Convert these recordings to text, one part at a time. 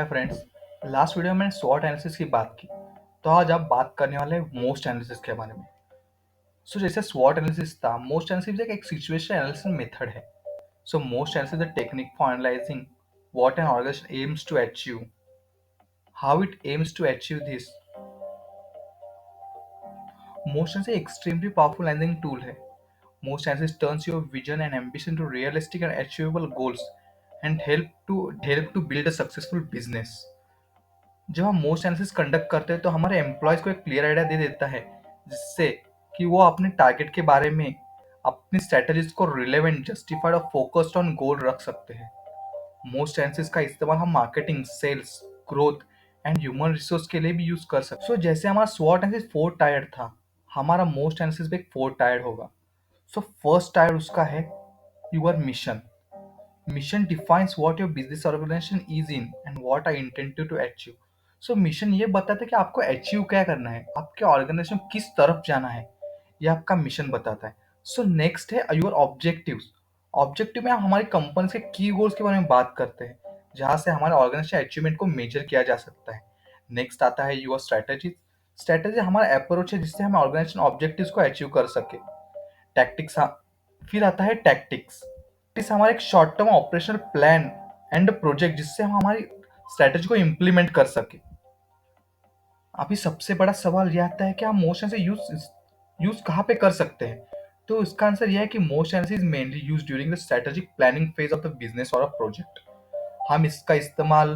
Hi friends. Last video में मैंने स्वॉट analysis की बात की। तो आज आप बात करने वाले हैं मोस्ट एनालिसिस के बारे में। जैसे स्वॉट एनालिसिस था, मोस्ट एनालिसिस एक सिचुएशन एनालिसिस मेथड है। MOST analysis the technique for analysing what an organisation aims to achieve, how it aims to achieve this. MOST analysis extremely powerful analysing tool है। MOST analysis turns your vision and ambition to realistic and achievable goals and help to build a successful business. जब हम most analysis conduct करते हैं तो हमारे employees को एक clear idea दे देता है, जिससे कि वो अपने टारगेट के बारे में अपनी स्ट्रेटजीज को रिलेवेंट, जस्टिफाइड और फोकस्ड ऑन गोल रख सकते हैं। मोस्ट एनालिसिस का इस्तेमाल हम marketing, sales, growth and human resource के लिए भी यूज कर सकते हैं। जैसे हमारा स्वॉट एनालिसिस 4 टायर्ड था, हमारा मोस्ट एनालिसिस भी एक 4 टायर्ड होगा। फर्स्ट टायर उसका है your mission. Mission defines what your business organization is in and what I intend to achieve. Mission ये बताता है कि आपको अचीव क्या करना है, आपके ऑर्गेनाइजेशन किस तरफ जाना है, ये आपका मिशन बताता है। नेक्स्ट है योर ऑब्जेक्टिव्स। ऑब्जेक्टिव में हम हमारी कंपनी के की गोल्स के बारे में बात करते हैं, जहां से हमारे ऑर्गेनाइजेशन अचीवमेंट को मेजर किया जा सकता है। नेक्स्ट आता है योर स्ट्रेटेजी। स्ट्रेटेजी हमारा अप्रोच है जिससे हम ऑर्गेनाइजेशन ऑब्जेक्टिव्स को अचीव कर सके। टैक्टिक्स, फिर आता है टैक्टिक्स। इस हमारा एक short term operational plan and project जिससे हम हमारी स्ट्रेटेजी को इम्प्लीमेंट कर सके। अभी सबसे बड़ा सवाल यह आता है कि हम मोशन से यूज यूज कहाँ पे कर सकते हैं। तो इसका आंसर यह है कि most analysis is mainly use during the strategic planning phase of the business और अ प्रोजेक्ट। हम इसका इस्तेमाल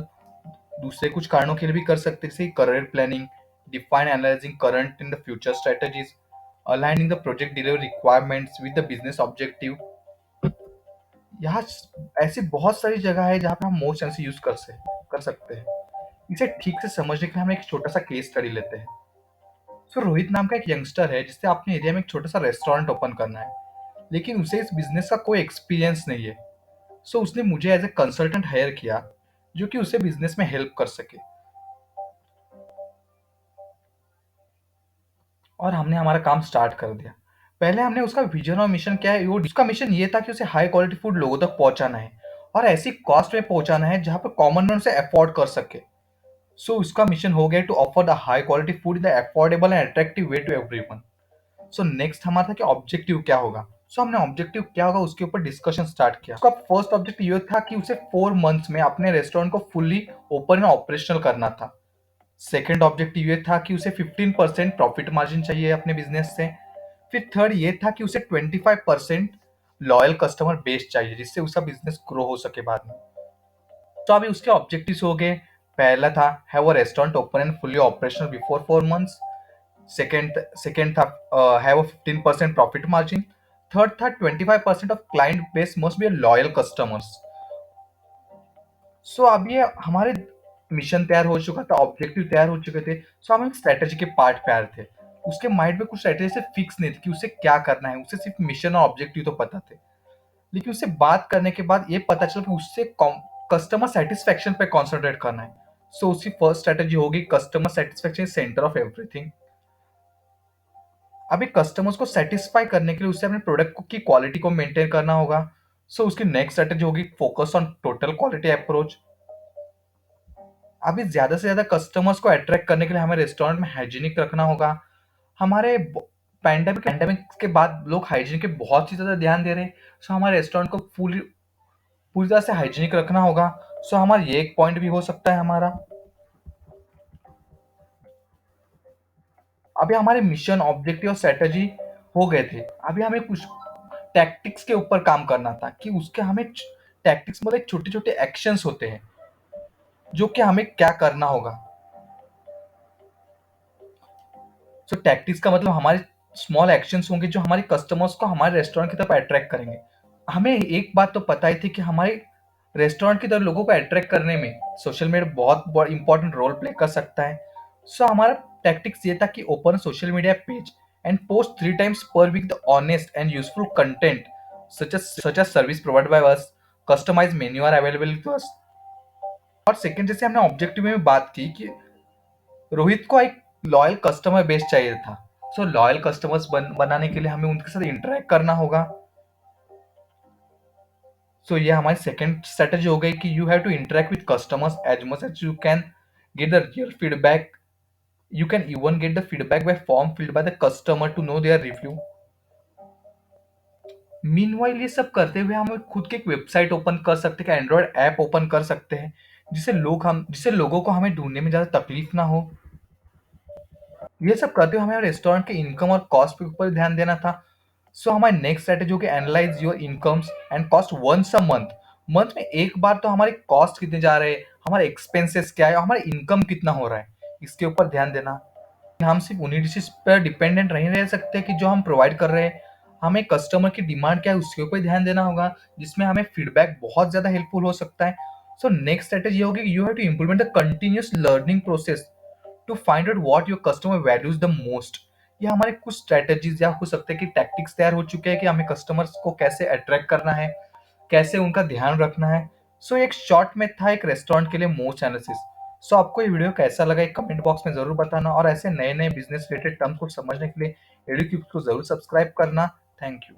दूसरे कुछ कारणों के लिए भी कर सकते हैं, जैसे career planning, define analysing current in the future strategies, aligning the project delivery requirements with the business objective. यहाँ ऐसी बहुत सारी जगह है जहाँ पे हम मोस्ट एनालिसिस यूज कर सकते हैं। इसे ठीक से समझने के लिए हम एक छोटा सा केस स्टडी लेते हैं। रोहित नाम का एक यंगस्टर है जिससे अपने एरिया में एक छोटा सा रेस्टोरेंट ओपन करना है, लेकिन उसे इस बिजनेस का कोई एक्सपीरियंस नहीं है। उसने मुझे एज ए कंसल्टेंट हायर किया, जो कि उसे बिजनेस में हेल्प कर सके। और हमने हमारा काम स्टार्ट कर दिया। पहले हमने उसका विजन और मिशन क्या है, वो उसका मिशन ये था कि उसे हाई क्वालिटी फूड लोगों तक पहुंचाना है और ऐसी कॉस्ट में पहुंचाना है जहां पर कॉमन मैन उसे अफोर्ड कर सके। उसका मिशन हो गया to offer the high quality food in the affordable and attractive way to everyone. Next हमारा था कि ऑब्जेक्टिव क्या होगा। हमने ऑब्जेक्टिव क्या होगा उसके ऊपर डिस्कशन स्टार्ट किया। उसका फर्स्ट ऑब्जेक्टिव ये था कि उसे 4 मंथ्स में अपने रेस्टोरेंट को फुल्ली ओपन एंड ऑपरेशनल करना था। सेकेंड ऑब्जेक्टिव ये था कि उसे 15% प्रॉफिट मार्जिन चाहिए अपने बिजनेस से। फिर थर्ड ये था कि उसे 25% लॉयल कस्टमर बेस चाहिए, जिससे उसका बिजनेस ग्रो हो सके बाद में। अभी उसके ऑब्जेक्टिव्स हो गए। पहला था have a restaurant open and fully operational before 4 months. Second था have a 15% profit margin. Third था 25% of client base must be loyal customers. अब ये हमारे मिशन तैयार हो चुका था, ऑब्जेक्टिव तैयार हो चुके थे। हम एक स्ट्रेटेजी के पार्ट पे आ रहे थे। उसके माइंड में कुछ स्ट्रेटेजी से फिक्स नहीं थी कि उसे क्या करना है। उसे सिर्फ मिशन और ऑब्जेक्टिव तो पता थे, लेकिन उससे बात करने के बाद ये पता चला कि उससे कस्टमर सेटिस्फेक्शन पे कॉन्सेंट्रेट करना है। उसकी फर्स्ट स्ट्रेटेजी होगी customer satisfaction centre of everything. अभी कस्टमर्स को सेटिस्फाई करने के लिए उसे अपने प्रोडक्ट की क्वालिटी को मेंटेन करना होगा। उसकी नेक्स्ट स्ट्रेटेजी होगी focus on total quality approach. अभी ज्यादा से ज्यादा कस्टमर्स को अट्रैक्ट करने के लिए हमें रेस्टोरेंट में हाइजीनिक रखना होगा। हमारे पैंडेमिक के बाद लोग हाइजीन के बहुत ही ज्यादा ध्यान दे रहे हैं। हमारे रेस्टोरेंट को पूरी पूरी तरह से हाइजीनिक रखना होगा। हमारा ये एक पॉइंट भी हो सकता है हमारा। अभी हमारे मिशन, ऑब्जेक्टिव और स्ट्रेटेजी हो गए थे। अभी हमें कुछ टैक्टिक्स के ऊपर काम करना था कि उसके हमें टैक्टिक्स मतलब छोटे छोटे एक्शंस होते हैं जो कि हमें क्या करना होगा। टैक्टिक्स का मतलब हमारे स्मॉल एक्शंस होंगे जो हमारे कस्टमर्स को हमारे रेस्टोरेंट की तरफ अट्रैक्ट करेंगे। हमें एक बात तो पता ही थी कि हमारे रेस्टोरेंट की तरफ लोगों को अट्रैक्ट करने में सोशल मीडिया बहुत इंपॉर्टेंट रोल प्ले कर सकता है। हमारा टैक्टिक्स ये था कि open social media page and post 3 times per week the honest and useful content such as service provided by us, customized menu are available to us। और second, जैसे हमने ऑब्जेक्टिव में बात की कि रोहित को एक लॉयल कस्टमर बेस चाहिए था। लॉयल कस्टमर्स बनाने के लिए हमें उनके साथ इंटरेक्ट करना होगा। सो ये हमारी सेकंड स्ट्रेटेजी हो गई कि you have to interact with customers as much as you can, get the real feedback. You can even get the feedback by form filled by the customer to know their review. Meanwhile ये सब करते हुए हम खुद की एक website open कर सकते हैं, एंड्रॉयड ऐप ओपन कर सकते हैं, जिससे लोगों को हमें ढूंढने में ज़्यादा तकलीफ ना हो. ये सब करते हुए हमें रेस्टोरेंट के इनकम और कॉस्ट के ऊपर ध्यान देना था. सो हमारी नेक्स्ट स्ट्रेटेजी होगी analyse your incomes and cost once a month. Month में एक बार तो हमारे कॉस्ट कितने जा रहे हैं, हमारे एक्सपेंसेस क्या है और हमारा इनकम कितना हो रहा है, इसके ऊपर ध्यान देना. हम सिर्फ उन्हीं डिशेज पर डिपेंडेंट नहीं रह सकते कि जो हम प्रोवाइड कर रहे हैं. हमें कस्टमर की डिमांड क्या है उसके ऊपर ध्यान देना होगा, जिसमें हमें फीडबैक बहुत ज़्यादा हेल्पफुल हो सकता है. सो नेक्स्ट स्ट्रेटेजी होगी you have to implement the continuous learning process to find out what your customer values the most. ये हमारे कुछ स्ट्रेटेजीज या हो सकते हैं कि टैक्टिक्स तैयार हो चुके हैं कि हमें कस्टमर्स को कैसे अट्रैक्ट करना है, कैसे उनका ध्यान रखना है. सो एक शॉर्ट में था एक रेस्टोरेंट के लिए मोस्ट एनालिसिस. सो आपको ये वीडियो कैसा लगा एक कमेंट बॉक्स में ज़रूर बताना, और ऐसे नए नए बिजनेस रिलेटेड टर्म्स को समझने के लिए एडुक्यूब को ज़रूर सब्सक्राइब करना. Thank you.